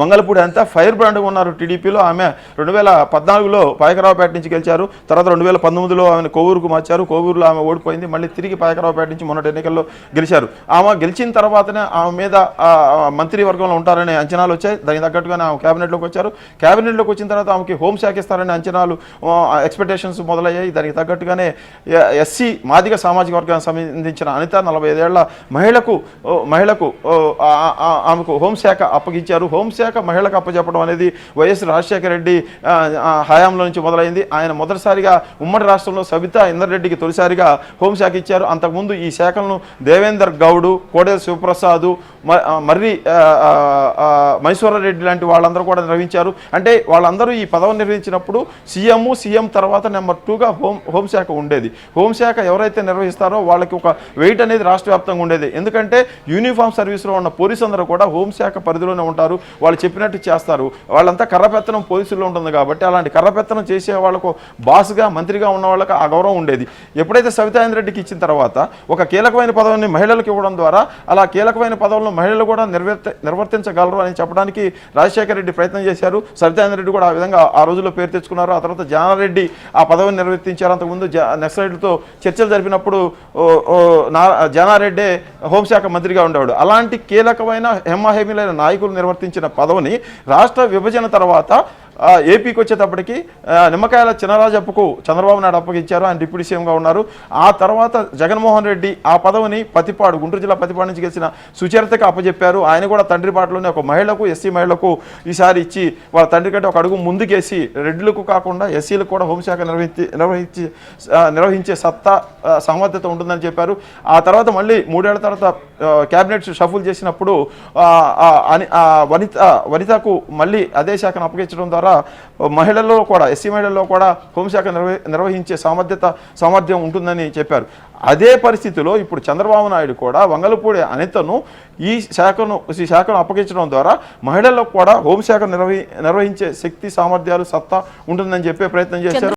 వంగలపూడి అంతా ఫైర్ బ్రాండ్గా ఉన్నారు టీడీపీలో. ఆమె 2014లో పాయకరావుపేట నుంచి గెలిచారు. తర్వాత 2019లో ఆమెను కోవూరుకు మార్చారు. కోవూరులో ఆమె ఓడిపోయింది. మళ్ళీ తిరిగి పాయకరావుపేట నుంచి మొన్నటి ఎన్నికల్లో గెలిచారు. ఆమె గెలిచిన తర్వాతనే ఆమె మీద మంత్రివర్గంలో ఉంటారనే అంచనాలు వచ్చాయి. దానికి తగ్గట్టుగానే ఆమె క్యాబినెట్లోకి వచ్చారు. క్యాబినెట్లోకి వచ్చిన తర్వాత ఆమెకి హోంశాఖ ఇస్తారనే అంచనాలు, ఎక్స్పెక్టేషన్స్ మొదలయ్యాయి. దానికి తగ్గట్టుగానే ఎస్సీ మాదిగ సామాజిక వర్గానికి సంబంధించిన అనిత 45 ఏళ్ల మహిళకు ఆమెకు హోంశాఖ అప్పగించారు. హోంశాఖ మహిళకు అప్పచెప్పడం అనేది వైఎస్ రాజశేఖర రెడ్డి హయాంలో నుంచి మొదలైంది. ఆయన మొదటిసారిగా ఉమ్మడి రాష్ట్రంలో సబితా ఇందర్రెడ్డికి తొలిసారిగా హోంశాఖ ఇచ్చారు. అంతకుముందు ఈ శాఖలను దేవేందర్ గౌడ్, కోడెల శివప్రసాద్, మర్రి మైసూరారెడ్డి లాంటి వాళ్ళందరూ కూడా నిర్వహించారు. అంటే వాళ్ళందరూ ఈ పదవిని నిర్వహించినప్పుడు సీఎం తర్వాత నెంబర్ 2గా హోంశాఖ ఉండేది. హోంశాఖ ఎవరైతే నిర్వహిస్తారో వాళ్ళకి ఒక వెయిట్ అనేది రాష్ట్ర వ్యాప్తంగా ఉండేది. ఎందుకంటే యూనిఫామ్ సర్వీస్లో ఉన్న పోలీసులందరూ కూడా హోంశాఖ పరిధిలోనే ఉంటారు. వాళ్ళు చెప్పినట్టు చేస్తారు. వాళ్ళంతా కర్రపెత్తనం పోలీసుల్లో ఉంటుంది కాబట్టి అలాంటి కర్రపెత్తనం చేసే వాళ్ళకు బాస్గా, మంత్రిగా ఉన్న వాళ్ళకి ఆ గౌరవం ఉండేది. ఎప్పుడైతే సబితా ఇంద్రెడ్డికి ఇచ్చిన తర్వాత ఒక కీలకమైన పదవిని మహిళలకు ఇవ్వడం ద్వారా అలా కీలకమైన పదవులను మహిళలు కూడా నిర్వర్తించగలరు అని చెప్పడానికి రాజశేఖర రెడ్డి ప్రయత్నం చేశారు. సబితా ఇంద్రెడ్డి కూడా ఆ విధంగా ఆ రోజుల్లో పేరు తెచ్చుకున్నారు. ఆ తర్వాత జానారెడ్డి ఆ పదవిని నిర్వర్తించారు. అంతకుముందు నక్సలైట్లతో చర్చలు జరిపినప్పుడు జానారెడ్డి హోంశాఖ మంత్రిగా ఉండేవాడు. అలాంటి కీలకమైన హెమ్మహేమిలైన నాయకులు నిర్వర్తించిన పదవిని రాష్ట్ర విభజన తర్వాత ఏపీకి వచ్చేటప్పటికి నిమ్మకాయల చినరాజప్పకు చంద్రబాబు నాయుడు అప్పగించారు. ఆయన డిప్యూటీ సీఎంగా ఉన్నారు. ఆ తర్వాత జగన్మోహన్ రెడ్డి ఆ పదవిని పతిపాడు, గుంటూరు జిల్లా పతిపాడు నుంచి గెలిచిన సుచరితకు అప్పచెప్పారు. ఆయన కూడా తండ్రి పాటలోనే ఒక మహిళకు, ఎస్సీ మహిళకు ఈసారి ఇచ్చి వాళ్ళ తండ్రి కంటే ఒక అడుగు ముందుకేసి రెడ్లకు కాకుండా ఎస్సీలకు కూడా హోంశాఖ నిర్వహించే సత్తా, సామర్థ్యత ఉంటుందని చెప్పారు. ఆ తర్వాత మళ్ళీ 3 ఏళ్ల తర్వాత క్యాబినెట్ షఫుల్ చేసినప్పుడు వనితకు మళ్ళీ అదే శాఖను అప్పగించడం ద్వారా మహిళల్లో కూడా, ఎస్సీ మహిళల్లో కూడా హోంశాఖ నిర్వహించే సామర్థ్యం ఉంటుందని చెప్పారు. అదే పరిస్థితిలో ఇప్పుడు చంద్రబాబు నాయుడు కూడా వంగలపూడి అనితను ఈ శాఖను అప్పగించడం ద్వారా మహిళల్లో కూడా హోంశాఖ నిర్వహించే శక్తి, సామర్థ్యాలు, సత్తా ఉంటుందని చెప్పే ప్రయత్నం చేశారు.